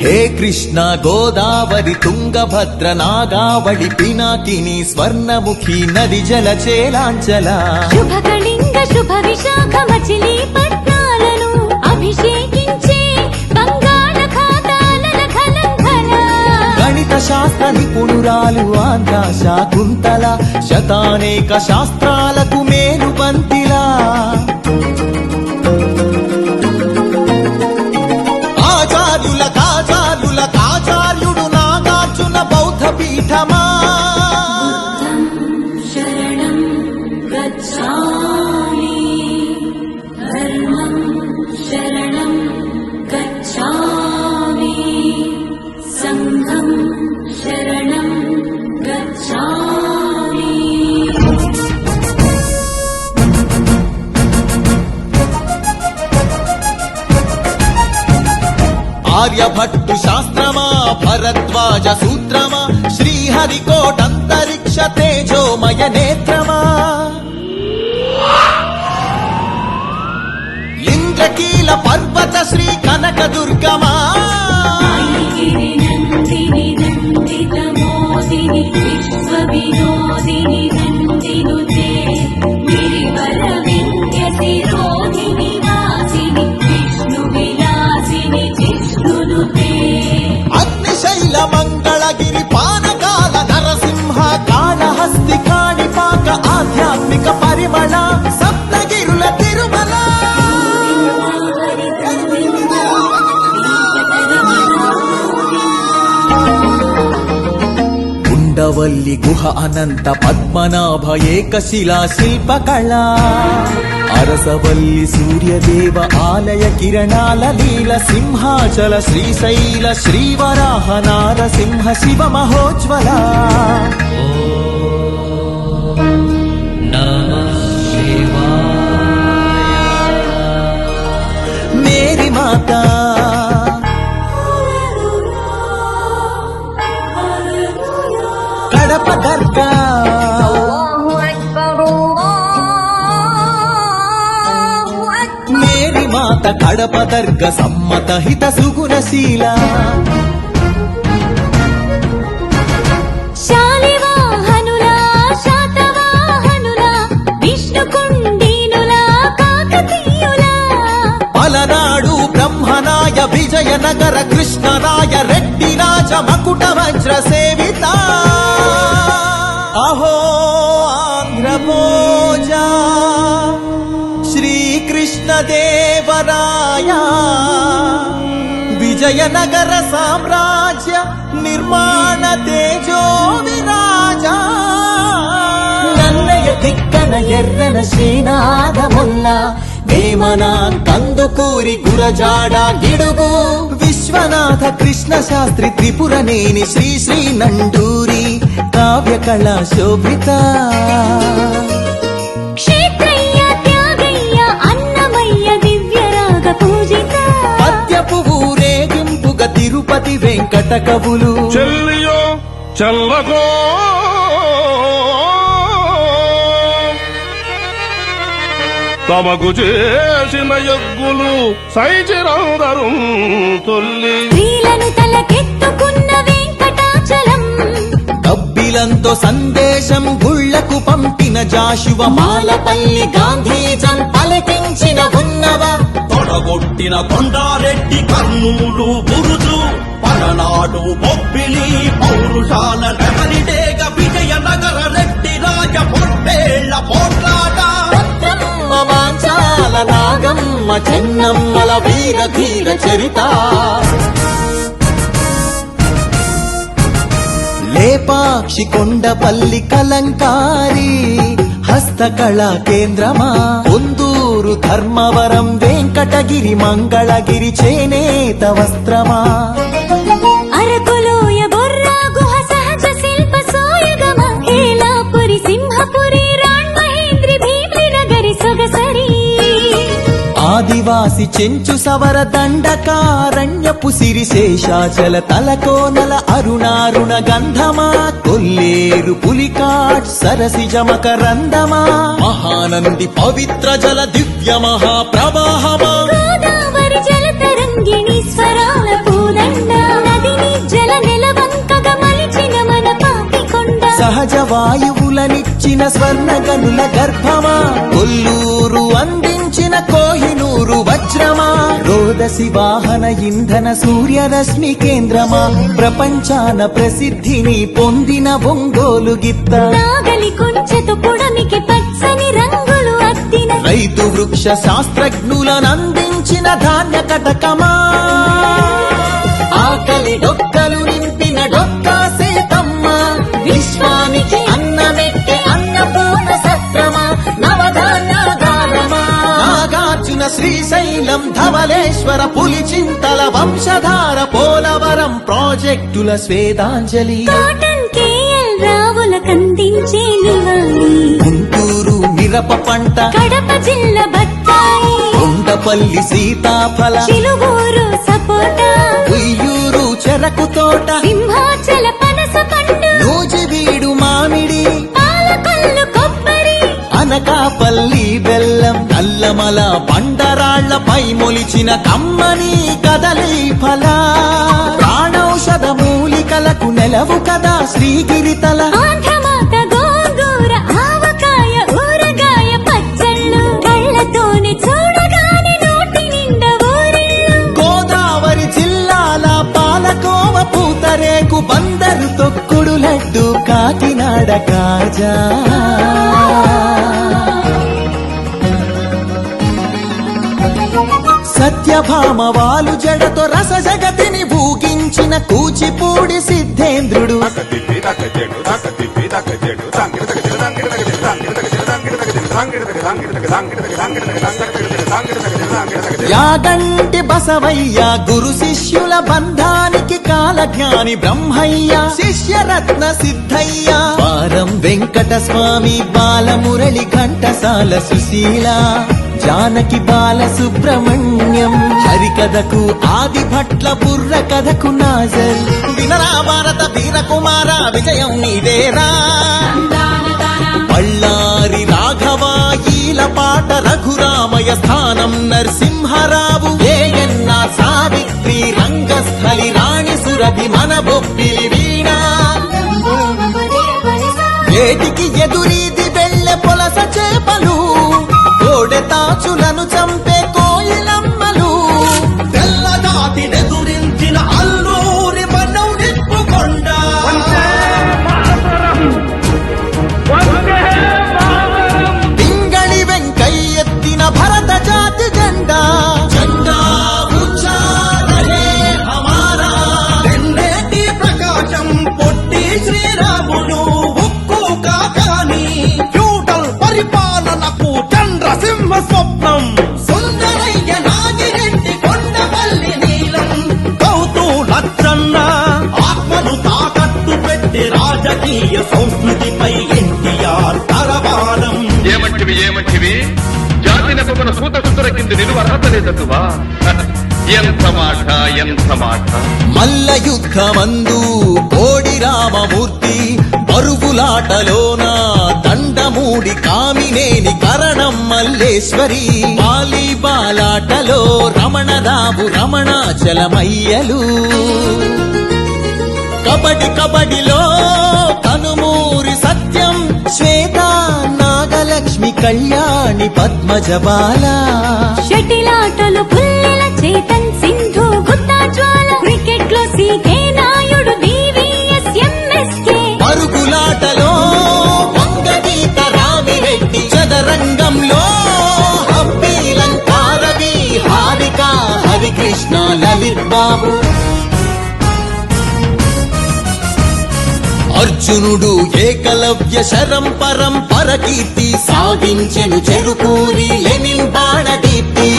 హే కృష్ణ గోదావరి తుంగభద్ర నాగావళి పినాకిని స్వర్ణముఖి నది జల చేలాంచల శుభ కళింగ శుభ విశాఖ మచిలీపట్నాలను అభిషేకించే బంగాళ ఖాతాల ఖలంఖల గణిత శాస్త్ర నిపుణురాలు ఆంధ్ర శాకుంతల శతానేక శాస్త్రాలకు మేలు బంతిలా ఆచార్యుడు నాగార్జున బౌద్ధ పీఠమా శరణం గచ్ఛామి ధర్మం శరణం గచ్ఛామి సంఘం శరణం గచ్ఛామి ఆర్యభట్టు శాస్త్రమా భరద్వాజ సూత్రమా శ్రీహరికోటంతరిక్ష తేజోమయ నేత్రమా ఇంద్రకీల పర్వత శ్రీ కనక దుర్గమా నందిని నందితమోదిని విశ్వ వినోదిని నందినుతే గిరివర వింధ్య శిరోధిని వాసిని విష్ణు విలాసిని జిష్ణునుతే అగ్నిశైల మంగళగిరి పానకాల నరసింహ కాళహస్తి కాణిపాక ఆధ్యాత్మిక పరిమళ సప్తగిరుల తిరుమల ఉండవల్లి గుహ అనంత పద్మనాభ ఏకశిలా శిల్పకళ అరసవల్లి సూర్యదేవ ఆలయ కిరణాల లీల సింహాచల శ్రీశైల శ్రీవరాహ నారసింహ శివ మహోజ్వల మేరీ మాతా కడప దర్గా మేరీ మాత కడప దర్గ సమ్మత హిత సుగుణశీల శాలివాహనుల శాతవాహనుల విష్ణుకుండినుల కాకతీయుల పలనాడు బ్రహ్మనాయ విజయనగర కృష్ణరాయ రెడ్డి రాజ మకుట వజ్ర సేవిత అహో ఆంధ్రభోజ శ్రీకృష్ణదేవరాయ విజయనగర సామ్రాజ్య నిర్మాణ తేజో విరాజ నన్నయ తిక్కన ఎర్రన శ్రీనాథముల్ల వేమన కందుకూరి గురజాడ గిడుగు విశ్వనాథ కృష్ణ శాస్త్రి త్రిపురనేని శ్రీ శ్రీ నండూరి కావ్య కళా శోభిత క్షేత్రయ్య త్యాగయ్య అన్నమయ్య దివ్యరాగ పూజిత పద్యపు ఊరేగింపుగ తిరుపతి వెంకట కవులు చెల్లియో చల్లకో తమకు చేసిన యజ్ఞులు సైచిరందరు తొల్లి స్త్రీలను తలకెత్తుకున్న వెంకటాచలం కబ్బిలంతో సందేశం గుళ్లకు పంపిన జాషువ మాలపల్లి గాంధీజం పలికించిన ఉన్నవ తొడగొట్టిన కొండారెడ్డి కర్నూలు బురుజు పలనాడు బొబ్బిలి పౌరుషాల నగరిడేగ విజయనగర రెడ్డి రాజ పొట్టేళ్ల పోట్లాట మాంచాల నాగమ్మ చెన్నమ్మల వీర ధీర చరిత లేపాక్షి కొండపల్లి కలంకారి హస్తకళా కేంద్రమా కొందూరు ధర్మవరం వెంకటగిరి మంగళగిరి చేనేత వస్త్రమా అరకులోయ బొర్రా గుహ సహజ శిల్ప సోయగమ హేలాపురి సింహపురి రాణ్ మహేంద్రి భీమ్లి నగరి సొగసరి ఆదివాసి చెంచు సవర దండకారణ్యపు సిరి శేషాచల తలకోనల అరుణారుణ గంధమా కొల్లేరు పులికాట్ సరసి జమకరందమా మహానంది పవిత్ర జల దివ్య మహాప్రవాహమా గోదావరి జల తరంగిణి స్వరాల పూదండ సహజ వాయువులనిచ్చిన స్వర్ణ గనుల గర్భమా, కొల్లూరు అందించిన కోహినూరు వజ్రమా, రోదసి వాహన ఇంధన సూర్యరశ్మి కేంద్రమా, ప్రపంచాన ప్రసిద్ధిని పొందిన ఒంగోలు గిత్త, నాగలి కొంచెతో పొడమికి పచ్చని రంగులు అద్దిన రైతు వృక్ష శాస్త్రజ్ఞులనందించిన ధాన్య కటకమా, ఆకలి డొక్కలు నింపిన డొక్కా సీతమ్మ, విశ్వానికి అన్నమెట్టే అన్నపూర్ణ సత్రమా, నవధాన్యాగారమా, నాగార్జున శ్రీశైలం ధవలేశ్వర పులిచింతల వంశధార పోలవరం ప్రాజెక్టుల స్వేదాంజలి, కాటన్ కేఎల్ రావులకందించే నివాళి, గుంటూరు మిరప పంట, కడప జిల్లా బత్తాయి, కొండపల్లి సీతాఫల, చిలుగూరు సపోటా, ఉయ్యూరు చెరకు తోట, సింహాచల పనస పండు, నూజివీడు మామిడి, పాలకొల్లు కొబ్బరి, అనకాపల్లి బెల్లం, నల్లమల బండరాళ్లపై మొలిచిన కమ్మని కదలి ఫల, ప్రాణౌషధ మూలికలకు నెలవు కదా శ్రీగిరితల, ఆంధ్రమాత గోంగూర ఆవకాయ ఊరగాయ పచ్చళ్ళు, కళ్ళతోనే చూడగానే నోటి నిండా ఊరిళ్ళు, గోదావరి జిల్లాల పాలకోవ పూతరేకు, బందరు తొక్కుడు లడ్డు, కాకినాడ కాజా, సత్యభామ వాలు జడతో రస జగతిని ఊగించిన కూచిపూడి సిద్ధేంద్రుడు, యాగంటి బసవయ్య గురు శిష్యుల బంధానికి కాలజ్ఞాని బ్రహ్మయ్య, శిష్యరత్న సిద్ధయ్య, వారం వెంకట స్వామి, బాలమురళి ఘంటసాల సుశీల, జానకి బాల సుబ్రహ్మణ్యం, హరికథకు ఆది భట్ల బుర్ర కథకు నాజర్, వినరా భారత వీరకుమార విజయం నీదేరా, బళ్ళారి రాఘవ ఈలపాట రఘురామయ స్థానం నరసింహరావు, ఏఎన్ఆర్ సావిత్రి రంగస్థలి రాణి సురభి మన బొబ్బిలి వీణ, ఏటికి ఎదురీది వెళ్ళె పొలస చేపలు, కోడె తాచులను చంపే కోయిలమ్మలు, తెల్లదాటి ఎదురించిన అల్లూరి మనం నిప్పుకొండ, పింగళి వెంకయ్యెత్తిన భరత జాతి జెండా, జెండా ఊంచా రహే హమారా, రెండేటి ప్రకాశం పొట్టి శ్రీరాములు ఉక్కు కాకాని, ఫ్యూడల్ పరిపాలనకు చంద్రసింహ స్వప్నం, సుందరయ్య నాగిరెడ్డి కొండపల్లి నీలం, కౌతూ లచ్చన్న ఆత్మను తాకట్టు పెట్టి రాజకీయ సంస్కృతిపై ఎన్టీఆర్ తరవారం, ఏమంటివి జాతి నెపమున సూత సుతుర కింద నిలువ అర్హత లేదటువా? ఎంత మాట మల్ల యుద్ధమందు కోడి రామమూర్తి, పరుగులాటలోన దండమూడి కామినేని కరణం మల్లేశ్వరి, వాలీబాలాటలో రమణరావు రమణాచలమయ్యలు, కబడిలో కనుమూరి సత్యం శ్వేత నాగలక్ష్మి కళ్యాణి పద్మజబాల, షటిలాటలు పుల్లెల చేతన్ సింధు గుత్తా జ్వాల, క్రికెట్ లో సీకే నాయుడు డివిఎస్ ఎంఎస్కే, పరుగులాటలో వంగగీత రామిరెడ్డి, చదరంగంలో హబ్బీలంకారవి హారిక హరికృష్ణ లలిత్ బాబు, అర్జునుడు ఏకలవ్య శరం పరంపర కీర్తి సాధించెను చెరుకూరి లెనిన్ బాణ దీప్తి,